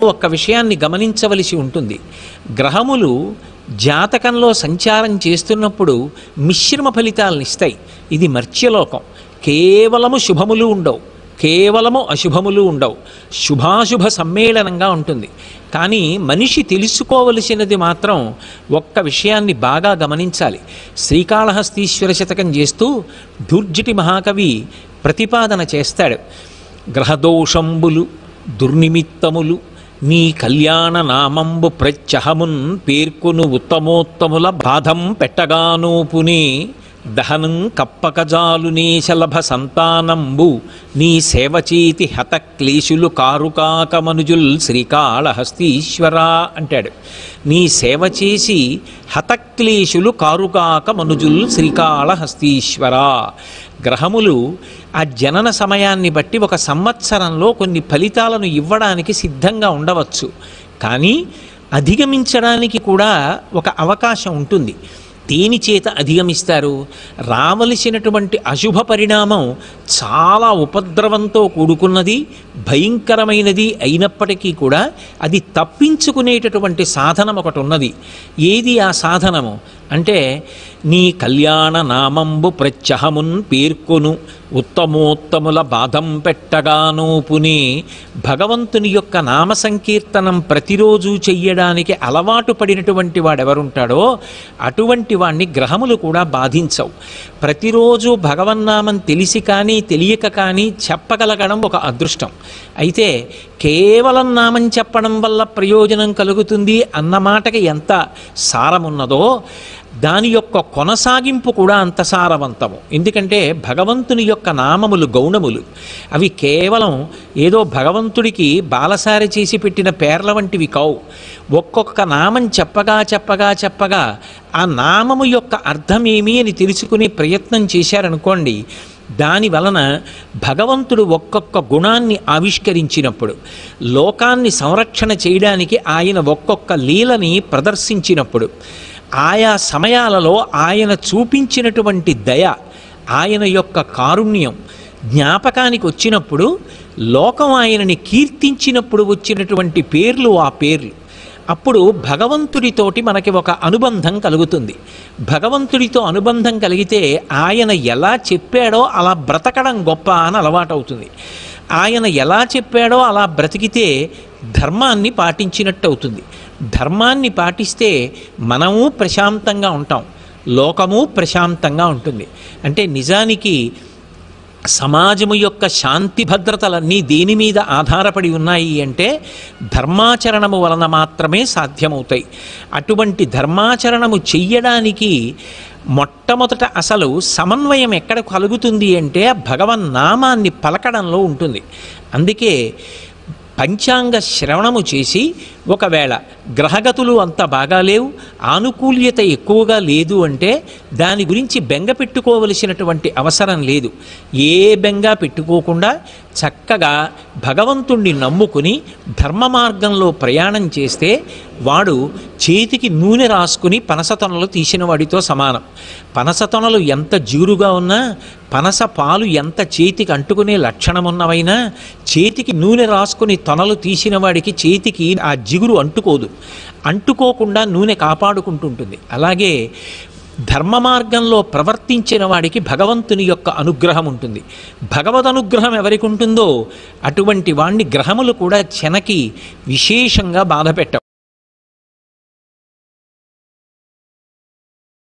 ఒక్క విషయాన్ని గమనించవలసి ఉంటుంది. గ్రహములు జాతకంలో సంచారం చేస్తున్నప్పుడు మిశ్రమ ఫలితాలను ఇస్తాయి. ఇది మర్త్యలోకం. కేవలము శుభములు ఉండవు, కేవలము అశుభములు ఉండవు, శుభాశుభ సమ్మేళనంగా ఉంటుంది. కానీ మనిషి తెలుసుకోవలసినది మాత్రం ఒక్క విషయాన్ని బాగా గమనించాలి. శ్రీకాళహస్తీశ్వర శతకం చేస్తూ దుర్జటి మహాకవి ప్రతిపాదన చేస్తాడు. గ్రహదోషంబులు దుర్నిమిత్తములు నీ కళ్యాణ నామంబు ప్రత్యహమున్ పేర్కొను ఉత్తమోత్తముల బాధం పెట్టగానోపునే దహనం కప్పకజాలు నీ శలభ సంతానంబు నీ సేవచేతి హతక్లేశులు కారుకాక మనుజుల్ శ్రీకాళహస్తీశ్వర అంటాడు. నీ సేవ చేసి హతక్లేశులు కారుకాక మనుజుల్ శ్రీకాళహస్తీశ్వర. గ్రహములు ఆ జనన సమయాన్ని బట్టి ఒక సంవత్సరంలో కొన్ని ఫలితాలను ఇవ్వడానికి సిద్ధంగా ఉండవచ్చు, కానీ అధిగమించడానికి కూడా ఒక అవకాశం ఉంటుంది. దేని చేత అధిగమిస్తారు? రావలసినటువంటి అశుభ పరిణామం చాలా ఉపద్రవంతో కూడుకున్నది, భయంకరమైనది అయినప్పటికీ కూడా అది తప్పించుకునేటటువంటి సాధనం ఒకటి ఉన్నది. ఏది ఆ సాధనము అంటే నీ కళ్యాణ నామంబు ప్రత్యహమున్ పేర్కొను ఉత్తమోత్తముల బాధం పెట్టగానోపునే. భగవంతుని యొక్క నామ సంకీర్తనం ప్రతిరోజు చెయ్యడానికి అలవాటు పడినటువంటి వాడెవరుంటాడో అటువంటి వాణ్ణి గ్రహములు కూడా బాధించవు. ప్రతిరోజు భగవన్నామం తెలిసి కానీ తెలియక కానీ చెప్పగలగడం ఒక అదృష్టం. అయితే కేవలం నామం చెప్పడం వల్ల ప్రయోజనం కలుగుతుంది అన్న మాటకి ఎంత సారమున్నదో దాని యొక్క కొనసాగింపు కూడా అంత సారవంతము. ఎందుకంటే భగవంతుని యొక్క నామములు గౌణములు. అవి కేవలం ఏదో భగవంతుడికి బాలసారి చేసి పెట్టిన పేర్ల వంటివి కావు. ఒక్కొక్క నామం చెప్పగా చెప్పగా చెప్పగా ఆ నామము యొక్క అర్థమేమి అని తెలుసుకునే ప్రయత్నం చేశారనుకోండి, దాని వలన భగవంతుడు ఒక్కొక్క గుణాన్ని ఆవిష్కరించినప్పుడు, లోకాన్ని సంరక్షణ చేయడానికి ఆయన ఒక్కొక్క లీలని ప్రదర్శించినప్పుడు, ఆయా సమయాలలో ఆయన చూపించినటువంటి దయ, ఆయన యొక్క కారుణ్యం జ్ఞాపకానికి వచ్చినప్పుడు, లోకం ఆయనని కీర్తించినప్పుడు వచ్చినటువంటి పేర్లు ఆ పేర్లు. అప్పుడు భగవంతుడితోటి మనకి ఒక అనుబంధం కలుగుతుంది. భగవంతుడితో అనుబంధం కలిగితే ఆయన ఎలా చెప్పాడో అలా బ్రతకడం గొప్ప అని అలవాటవుతుంది. ఆయన ఎలా చెప్పాడో అలా బ్రతికితే ధర్మాన్ని పాటించినట్టు అవుతుంది. ధర్మాన్ని పాటిస్తే మనము ప్రశాంతంగా ఉంటాం, లోకము ప్రశాంతంగా ఉంటుంది. అంటే నిజానికి సమాజము యొక్క శాంతి భద్రతలన్నీ దేని మీద ఆధారపడి ఉన్నాయి అంటే ధర్మాచరణము వలన మాత్రమే సాధ్యమవుతాయి. అటువంటి ధర్మాచరణము చెయ్యడానికి మొట్టమొదట అసలు సమన్వయం ఎక్కడ కలుగుతుంది అంటే భగవన్నామాన్ని పలకడంలో ఉంటుంది. అందుకే పంచాంగ శ్రవణము చేసి ఒకవేళ గ్రహగతులు అంత బాగాలేవు, ఆనుకూల్యత ఎక్కువగా లేదు అంటే దాని గురించి బెంగ పెట్టుకోవలసినటువంటి అవసరం లేదు. ఏ బెంగ పెట్టుకోకుండా చక్కగా భగవంతుణ్ణి నమ్ముకుని ధర్మ మార్గంలో ప్రయాణం చేస్తే వాడు చేతికి నూనె రాసుకుని పనసతొనలు తీసిన వాడితో సమానం. పనసతొనలు ఎంత జిగురుగా ఉన్నా, పనస పాలు ఎంత చేతికి అంటుకునే లక్షణమున్నవైనా, చేతికి నూనె రాసుకుని తొనలు తీసిన వాడికి చేతికి ఆ జిగురు అంటుకోదు. అంటుకోకుండా నూనె కాపాడుకుంటుంటుంది. అలాగే ధర్మ మార్గంలో ప్రవర్తించిన వాడికి భగవంతుని యొక్క అనుగ్రహం ఉంటుంది. భగవద్ అనుగ్రహం ఎవరికి ఉంటుందో అటువంటి వాణ్ణి గ్రహములు కూడా చెనకి విశేషంగా బాధ పెట్టవు.